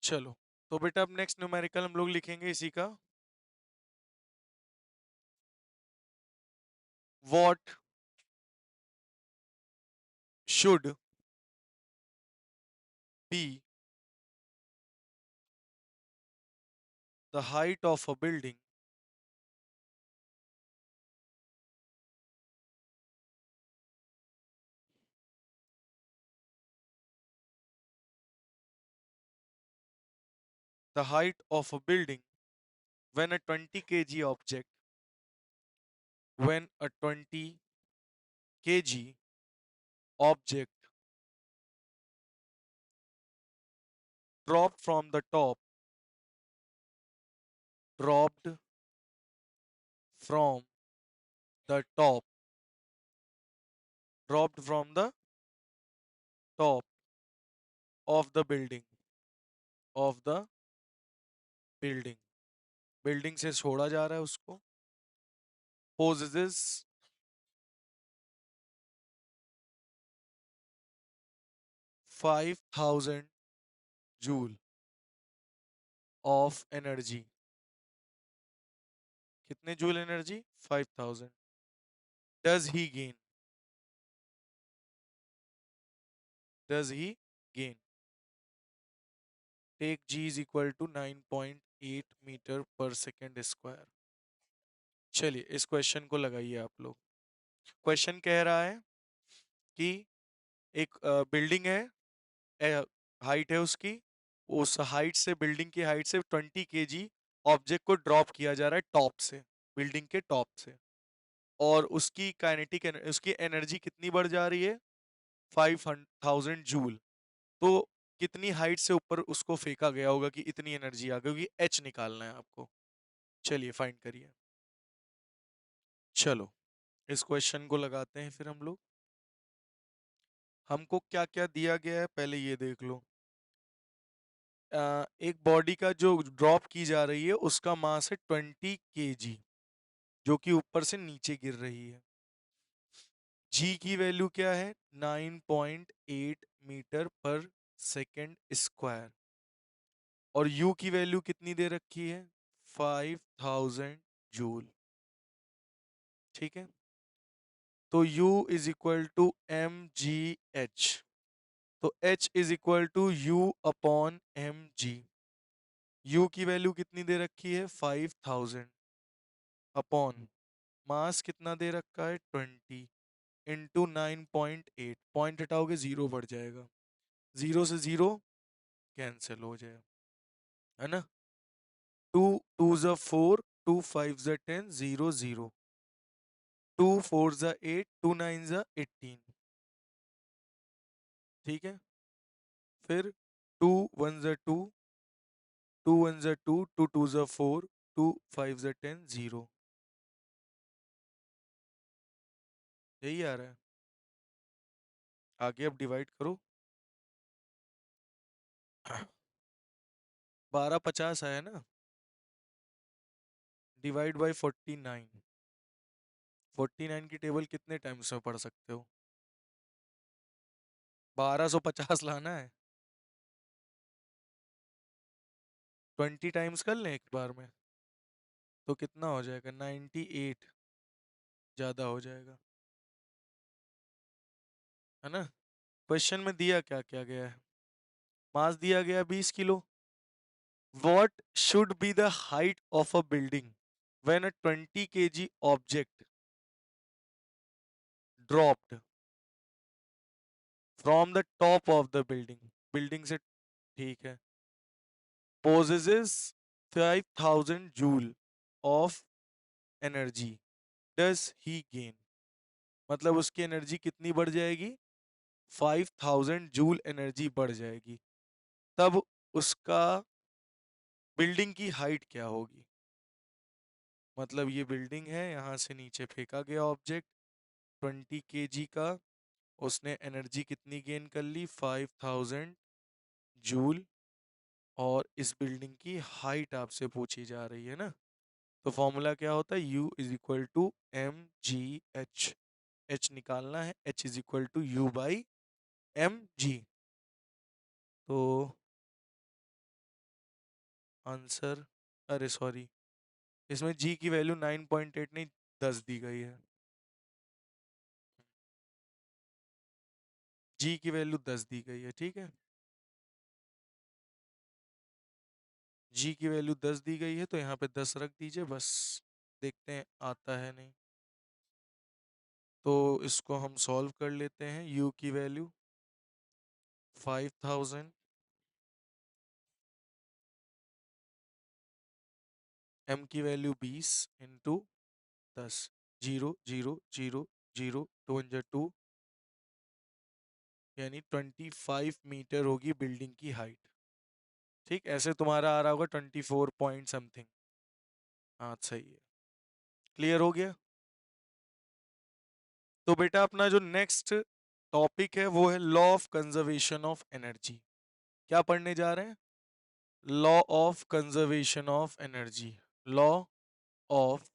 चलो, तो बेटा अब नेक्स्ट न्यूमेरिकल हम लोग लिखेंगे इसी का। What should be the height of a building the height of a building when a 20 kg object when a 20 kg object dropped from the top dropped from the top dropped from the top of the building building से छोड़ा जा रहा है उसको possesses 5000 joule of energy। कितने joule energy? 5000। does he gain does he gain take g is equal to 9.8 metre पर second square. चलिए इस क्वेश्चन को लगाइए आप लोग। क्वेश्चन कह रहा है कि एक बिल्डिंग है, हाइट है उसकी, उस हाइट से बिल्डिंग की हाइट से 20 kg ऑब्जेक्ट को ड्रॉप किया जा रहा है टॉप से, बिल्डिंग के टॉप से, और उसकी काइनेटिक उसकी एनर्जी कितनी बढ़ जा रही है? 5000 जूल। तो कितनी हाइट से ऊपर उसको फेंका गया होगा कि इतनी एनर्जी आ गई होगी? एच निकालना है आपको। चलिए फाइंड करिए। चलो इस क्वेश्चन को लगाते हैं फिर हम लोग। हमको क्या क्या दिया गया है पहले ये देख लो। एक बॉडी का जो ड्रॉप की जा रही है उसका मास है 20 kg, जो कि ऊपर से नीचे गिर रही है। जी की वैल्यू क्या है? 9.8 मीटर पर सेकेंड स्क्वायर। और यू की वैल्यू कितनी दे रखी है? 5000 जूल। ठीक है, तो U is equal to mgh। तो H is equal to U upon mg। U की वैल्यू कितनी दे रखी है? 5000 अपॉन मास कितना दे रखा है? 20 इंटू 9.8। पॉइंट हटाओगे जीरो बढ़ जाएगा, जीरो से जीरो कैंसिल हो जाएगा, है ना। 2 2 ज़ा 4, 2 5 ज़ा 10, 0 0। 2 4 ज़ा 8, 2 9 ज़ा 18। ठीक है, फिर 2 1 ज़ा 2, 2 1 ज़ा 2, 2 2 ज़ा 4, 2 5 ज़ा 10, 0। यही आ रहा है। आगे अब डिवाइड करो। 1250 आया ना, डिवाइड बाई 49। 49 की टेबल कितने टाइम्स में पढ़ सकते हो? 1250 लाना है, 20 टाइम्स कर लें एक बार में, तो कितना हो जाएगा? 98 ज़्यादा हो जाएगा, है ना। क्वेश्चन में दिया क्या क्या गया है? मास दिया गया 20 kilo. What should be the height of a building when a 20 kg object dropped from the top of the building? Building से, ठीक है, possesses 5000 joule of energy, does he gain? मतलब उसकी एनर्जी कितनी बढ़ जाएगी? 5000 जूल एनर्जी बढ़ जाएगी। तब उसका बिल्डिंग की हाइट क्या होगी? मतलब ये बिल्डिंग है, यहाँ से नीचे फेंका गया ऑब्जेक्ट 20 kg का, उसने एनर्जी कितनी गेन कर ली? 5000 जूल। और इस बिल्डिंग की हाइट आपसे पूछी जा रही है ना, तो फॉर्मूला क्या होता है? U is equal to M G H. H निकालना है, H is equal to U, 2/mg। तो आंसर, अरे सॉरी, इसमें जी की वैल्यू 9.8 नहीं 10 दी गई है। जी की वैल्यू 10 दी गई है, ठीक है। जी की वैल्यू 10 दी गई है तो यहाँ पे 10 रख दीजिए बस। देखते हैं आता है नहीं। तो इसको हम सॉल्व कर लेते हैं। u की वैल्यू 5000, m की वैल्यू 20 इंटू 10, 0 0 0 0 2 2, यानी 25 मीटर होगी बिल्डिंग की हाइट। ठीक, ऐसे तुम्हारा आ रहा होगा 24 पॉइंट समथिंग। हाँ सही है, क्लियर हो गया। तो बेटा अपना जो नेक्स्ट टॉपिक है वो है law of conservation of energy. क्या पढ़ने जा रहे हैं? Law of conservation of energy. Law of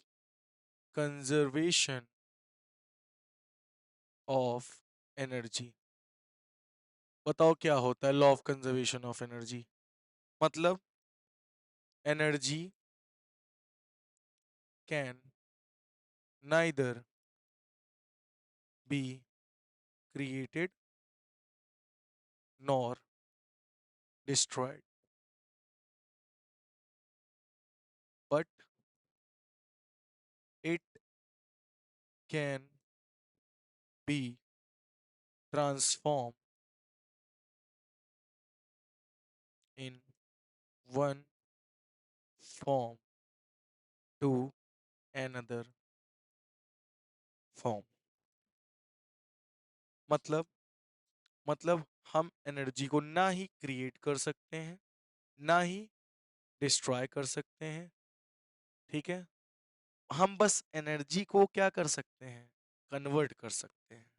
conservation of energy. बताओ क्या होता है law of conservation of energy? मतलब energy can neither be created nor destroyed, but it can be transformed in one form to another form। मतलब हम energy को ना ही create कर सकते हैं ना ही डिस्ट्रॉय कर सकते हैं, ठीक है। हम बस एनर्जी को क्या कर सकते हैं? कन्वर्ट कर सकते हैं।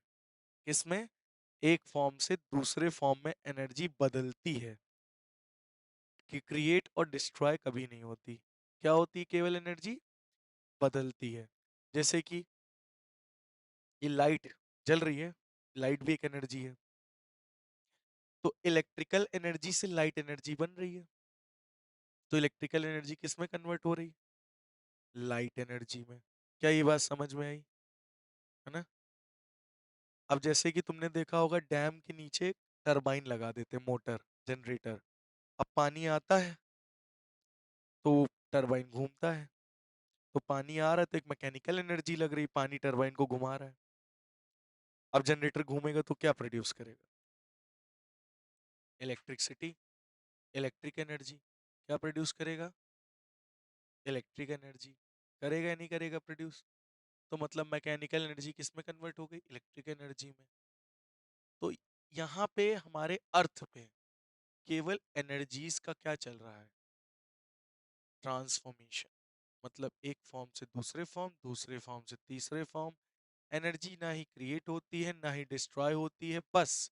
किसमें? एक फॉर्म से दूसरे फॉर्म में एनर्जी बदलती है, कि क्रिएट और डिस्ट्रॉय कभी नहीं होती। क्या होती है? केवल एनर्जी बदलती है। जैसे कि ये लाइट जल रही है, लाइट भी एक एनर्जी है। तो इलेक्ट्रिकल एनर्जी से लाइट एनर्जी बन रही है, तो इलेक्ट्रिकल एनर्जी किस में कन्वर्ट हो रही? लाइट एनर्जी में। क्या ये बात समझ में आई? है ना। अब जैसे कि तुमने देखा होगा डैम के नीचे टरबाइन लगा देते, मोटर, जनरेटर। अब पानी आता है तो टरबाइन घूमता है, तो पानी आ रहा है तो एक मैकेनिकल एनर्जी लग रही, पानी टरबाइन को घुमा रहा है। अब जनरेटर घूमेगा तो क्या प्रोड्यूस करेगा? Electricity, electric energy. क्या प्रोड्यूस करेगा? Electric energy. करेगा या नहीं करेगा प्रोड्यूस? तो मतलब मैकेनिकल एनर्जी किस में कन्वर्ट हो गई? इलेक्ट्रिक एनर्जी में। तो यहाँ पे हमारे अर्थ पे केवल एनर्जीज का क्या चल रहा है? ट्रांसफॉर्मेशन। मतलब एक फॉर्म से दूसरे फॉर्म, दूसरे फॉर्म से तीसरे फॉर्म। एनर्जी ना ही क्रिएट होती है ना ही डिस्ट्रॉय होती है, बस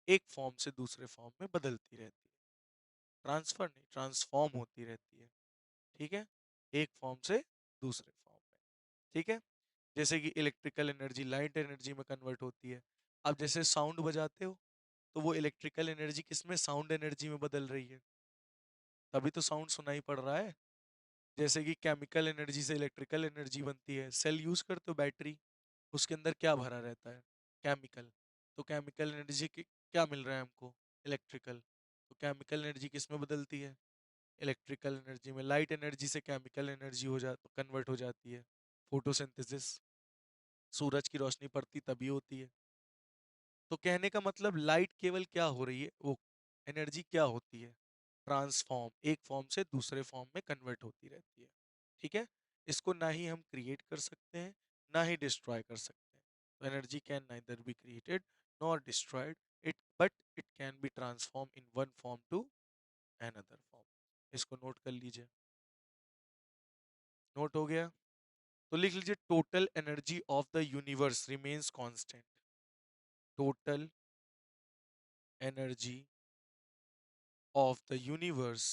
एक फॉर्म से दूसरे फॉर्म में बदलती रहती है। ट्रांसफर नहीं, ट्रांसफॉर्म होती रहती है, ठीक है, एक फॉर्म से दूसरे फॉर्म में। ठीक है। जैसे कि इलेक्ट्रिकल एनर्जी लाइट एनर्जी में कन्वर्ट होती है। अब जैसे साउंड बजाते हो तो वो इलेक्ट्रिकल एनर्जी किसमें? साउंड एनर्जी में बदल रही है, तभी तो साउंड सुनाई पड़ रहा है। जैसे कि केमिकल एनर्जी से इलेक्ट्रिकल एनर्जी बनती है। सेल यूज करते हो, बैटरी, उसके अंदर क्या भरा रहता है? केमिकल। तो केमिकल एनर्जी क्या मिल रहा है हमको? इलेक्ट्रिकल। तो केमिकल एनर्जी किस में बदलती है? इलेक्ट्रिकल एनर्जी में। लाइट एनर्जी से केमिकल एनर्जी हो जा कन्वर्ट हो जाती है, फोटोसिंथेसिस, सूरज की रोशनी पड़ती तभी होती है। तो कहने का मतलब लाइट केवल क्या हो रही है, वो एनर्जी क्या होती है? ट्रांसफॉर्म, एक फॉर्म से दूसरे फॉर्म में कन्वर्ट होती रहती है, ठीक है। इसको ना ही हम क्रिएट कर सकते हैं ना ही डिस्ट्रॉय कर सकते हैं। तो energy can neither be created nor destroyed, it but it can be transform in one form to another form. इसको नोट कर लीजिए। नोट हो गया? तो लिख लीजिए total energy of the universe remains constant. Total energy of the universe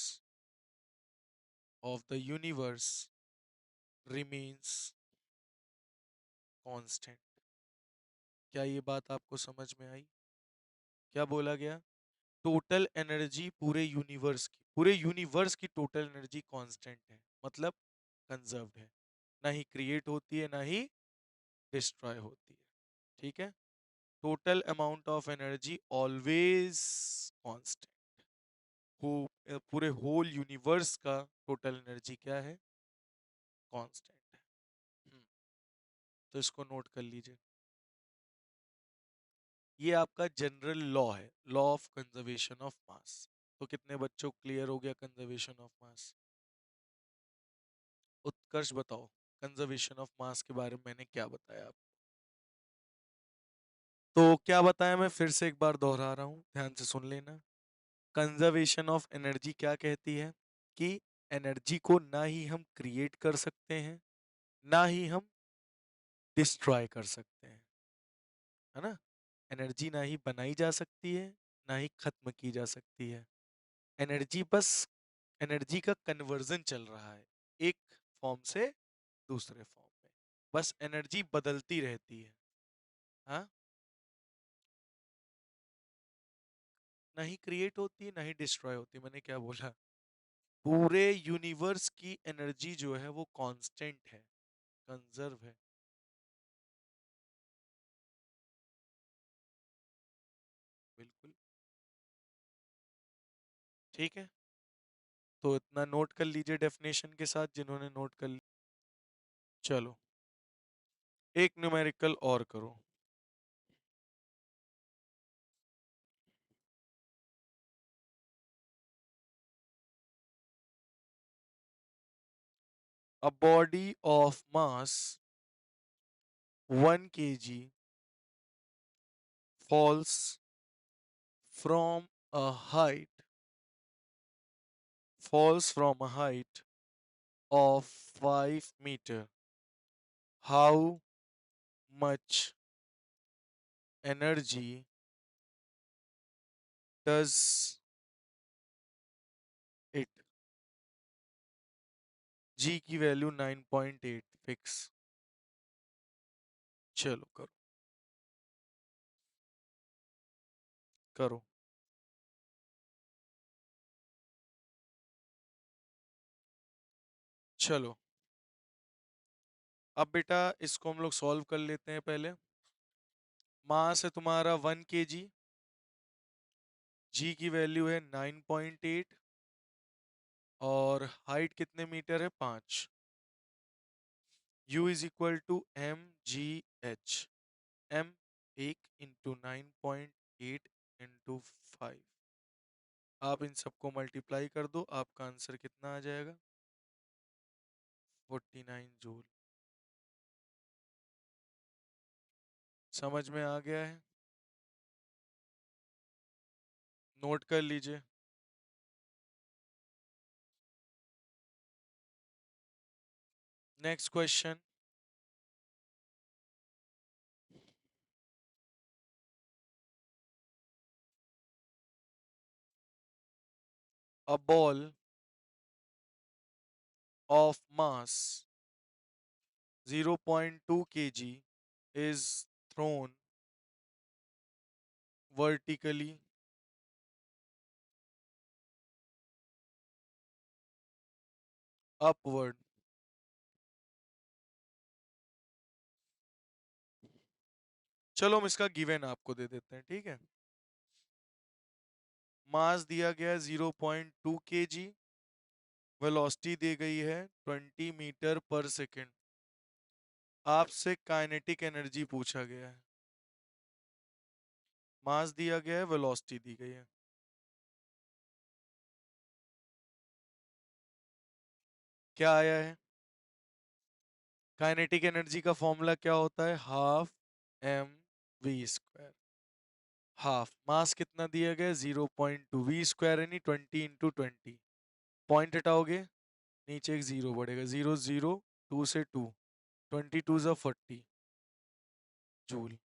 remains constant। क्या ये बात आपको समझ में आई? क्या बोला गया? टोटल एनर्जी पूरे यूनिवर्स की टोटल एनर्जी कांस्टेंट है, मतलब कंजर्व्ड है, ना ही क्रिएट होती है ना ही डिस्ट्रॉय होती है। ठीक है, total amount of energy always constant. पूरे होल यूनिवर्स का टोटल एनर्जी क्या है? कांस्टेंट है। तो इसको नोट कर लीजिए, ये आपका जनरल लॉ है, law of conservation of mass. तो कितने बच्चों को क्लियर हो गया कंजर्वेशन ऑफ मास? उत्कर्ष बताओ, कंजर्वेशन ऑफ मास के बारे में मैंने क्या बताया आपको? तो क्या बताया, मैं फिर से एक बार दोहरा रहा हूँ, ध्यान से सुन लेना। कंजर्वेशन ऑफ एनर्जी क्या कहती है कि एनर्जी को ना ही हम क्रिएट कर सकते हैं ना ही हम डिस्ट्रॉय कर सकते हैं, है ना? एनर्जी ना ही बनाई जा सकती है ना ही खत्म की जा सकती है। एनर्जी बस, एनर्जी का कन्वर्जन चल रहा है एक फॉर्म से दूसरे फॉर्म में, बस एनर्जी बदलती रहती है। हाँ, ना ही क्रिएट होती है ना ही डिस्ट्रॉय होती है। मैंने क्या बोला? पूरे यूनिवर्स की एनर्जी जो है वो कांस्टेंट है, कंजर्व है। बिल्कुल ठीक है, तो इतना नोट कर लीजिए डेफिनेशन के साथ जिन्होंने नोट कर ली। चलो एक न्यूमेरिकल और करो। A body of mass 1 kg falls from a height of 5 meter. How much energy does it? G की वैल्यू 9.8 फिक्स। चलो करो करो। चलो अब बेटा इसको हम लोग सॉल्व कर लेते हैं पहले। मास है तुम्हारा 1 kg, जी की वैल्यू है 9.8 और हाइट कितने मीटर है? 5। U is equal to mgh। m 1 × 9.8 × 5। आप इन सबको मल्टीप्लाई कर दो, आपका आंसर कितना आ जाएगा? 49 जूल। समझ में आ गया है? नोट कर लीजिए। Next question. A ball of mass 0.2 kg is thrown vertically upward. चलो हम इसका गिवन आपको दे देते हैं, ठीक है? मास दिया गया है 0.2 kg, वेलोसिटी दी गई है 20 मीटर पर सेकेंड। आपसे काइनेटिक एनर्जी पूछा गया है। मास दिया गया है, वेलोसिटी दी गई है। क्या आया है? काइनेटिक एनर्जी का फॉर्मूला क्या होता है? Half mv²। हाफ मास कितना दिया गया? 0.2 v² यानी 20 × 20। पॉइंट हटाओगे नीचे एक जीरो बढ़ेगा, 0 0 2 से 2, 22 ज़ा 40 जूल।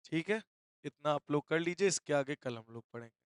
ठीक है, इतना आप लोग कर लीजिए, इसके आगे कल हम लोग पढ़ेंगे।